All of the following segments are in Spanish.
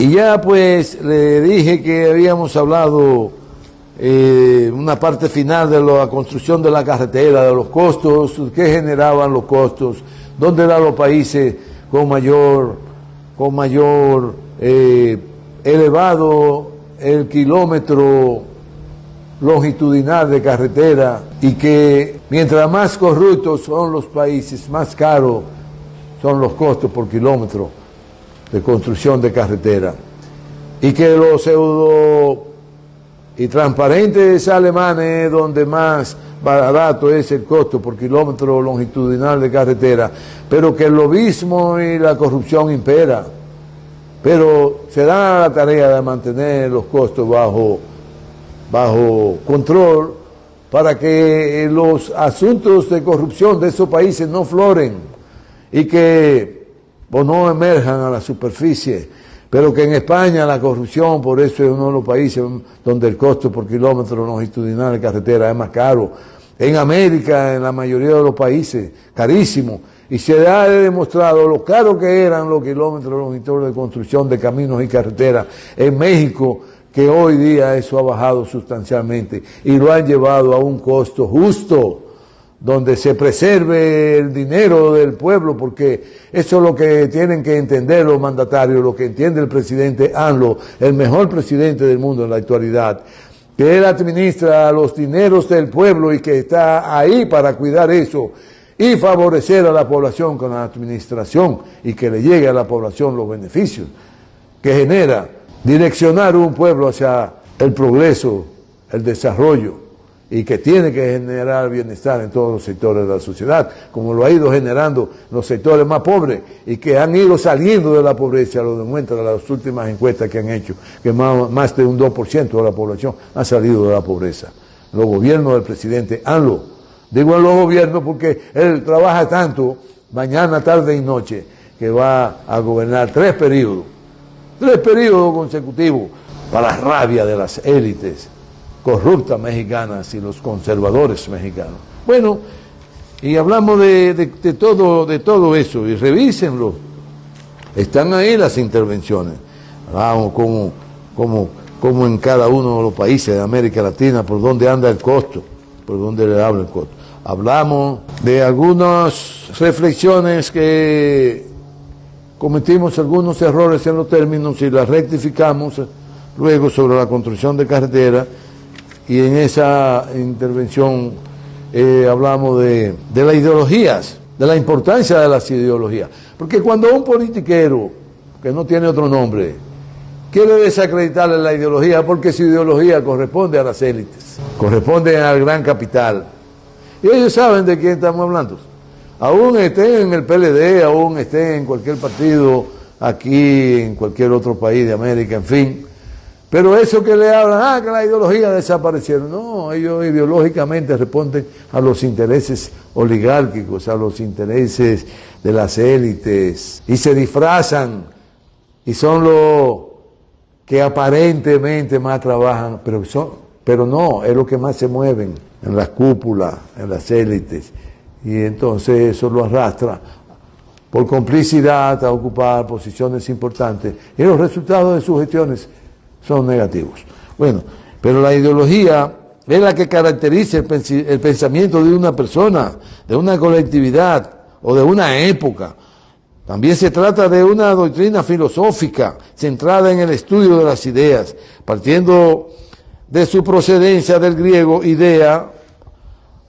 Y ya pues le dije que habíamos hablado una parte final de la construcción de la carretera, de los costos, qué generaban los costos, dónde eran los países con mayor elevado el kilómetro longitudinal de carretera, y que mientras más corruptos son los países, más caros son los costos por kilómetro de construcción de carretera, y que los pseudo y transparentes alemanes donde más barato es el costo por kilómetro longitudinal de carretera, pero que el lobismo y la corrupción impera, pero se dan a la tarea de mantener los costos bajo control para que los asuntos de corrupción de esos países no floren y que no emerjan a la superficie, pero que en España la corrupción, por eso es uno de los países donde el costo por kilómetro longitudinal de carretera es más caro. En América, en la mayoría de los países, carísimo. Y se ha demostrado lo caro que eran los kilómetros longitudinales de construcción de caminos y carreteras en México, que hoy día eso ha bajado sustancialmente y lo han llevado a un costo justo, donde se preserve el dinero del pueblo, porque eso es lo que tienen que entender los mandatarios, lo que entiende el presidente AMLO, el mejor presidente del mundo en la actualidad, que él administra los dineros del pueblo y que está ahí para cuidar eso y favorecer a la población con la administración y que le llegue a la población los beneficios que genera direccionar un pueblo hacia el progreso, el desarrollo, y que tiene que generar bienestar en todos los sectores de la sociedad, como lo ha ido generando los sectores más pobres y que han ido saliendo de la pobreza, lo demuestran las últimas encuestas que han hecho, que más de un 2% de la población ha salido de la pobreza. Los gobiernos del presidente AMLO, digo en los gobiernos porque él trabaja tanto, mañana, tarde y noche, que va a gobernar 3 periodos consecutivos, para la rabia de las élites corruptas mexicanas y los conservadores mexicanos. Bueno, y hablamos de todo eso, y revísenlo. Están ahí las intervenciones. Hablamos como en cada uno de los países de América Latina, por dónde anda el costo, por dónde le habla el costo. Hablamos de algunas reflexiones que cometimos algunos errores en los términos y las rectificamos luego sobre la construcción de carretera, y en esa intervención hablamos de las ideologías, de la importancia de las ideologías, porque cuando un politiquero, que no tiene otro nombre, quiere desacreditarle la ideología, porque su ideología corresponde a las élites, corresponde al gran capital, y ellos saben de quién estamos hablando. Aún estén en el PLD, aún estén en cualquier partido, aquí, en cualquier otro país de América, en fin. Pero eso que le hablan, que la ideología desaparecieron. No, ellos ideológicamente responden a los intereses oligárquicos, a los intereses de las élites, y se disfrazan, y son los que aparentemente más trabajan, pero no, es lo que más se mueven en las cúpulas, en las élites. Y entonces eso lo arrastra por complicidad a ocupar posiciones importantes, y los resultados de sus gestiones son negativos. Bueno, pero la ideología es la que caracteriza el pensamiento de una persona, de una colectividad o de una época. También se trata de una doctrina filosófica centrada en el estudio de las ideas, partiendo de su procedencia del griego idea,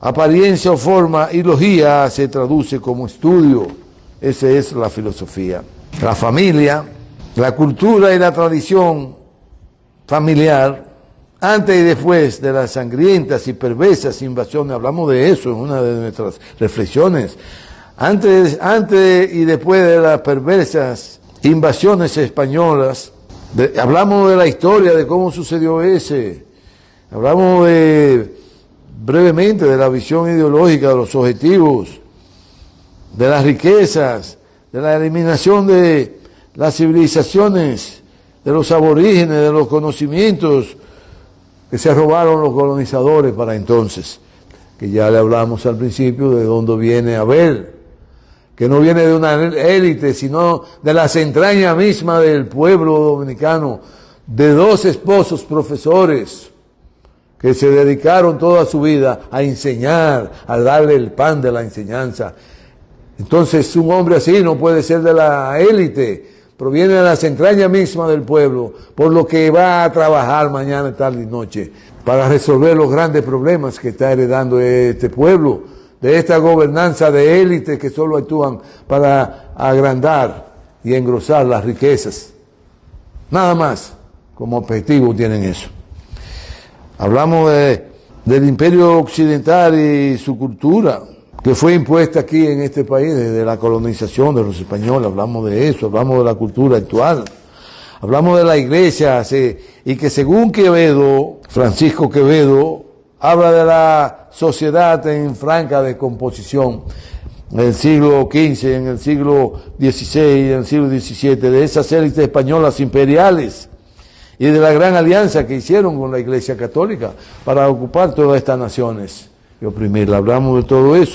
apariencia o forma, y logía se traduce como estudio. Esa es la filosofía. La familia, la cultura y la tradición familiar, antes y después de las sangrientas y perversas invasiones, hablamos de eso en una de nuestras reflexiones, antes y después de las perversas invasiones españolas, hablamos de la historia, de cómo sucedió hablamos brevemente de la visión ideológica, de los objetivos, de las riquezas, de la eliminación de las civilizaciones, de los aborígenes, de los conocimientos que se robaron los colonizadores para entonces, que ya le hablamos al principio de dónde viene Abel, que no viene de una élite, sino de las entrañas mismas del pueblo dominicano, de dos esposos profesores que se dedicaron toda su vida a enseñar, a darle el pan de la enseñanza. Entonces un hombre así no puede ser de la élite, proviene de las entrañas mismas del pueblo, por lo que va a trabajar mañana, tarde y noche para resolver los grandes problemas que está heredando este pueblo, de esta gobernanza de élite que solo actúan para agrandar y engrosar las riquezas. Nada más, como objetivo tienen eso. Hablamos del imperio occidental y su cultura, que fue impuesta aquí en este país desde la colonización de los españoles. Hablamos de eso, hablamos de la cultura actual. Hablamos de la iglesia, y que según Quevedo, Francisco Quevedo, habla de la sociedad en franca descomposición en el siglo XV, en el siglo XVI, en el siglo XVII, de esas élites españolas imperiales y de la gran alianza que hicieron con la Iglesia Católica para ocupar todas estas naciones y oprimirla. Hablamos de todo eso.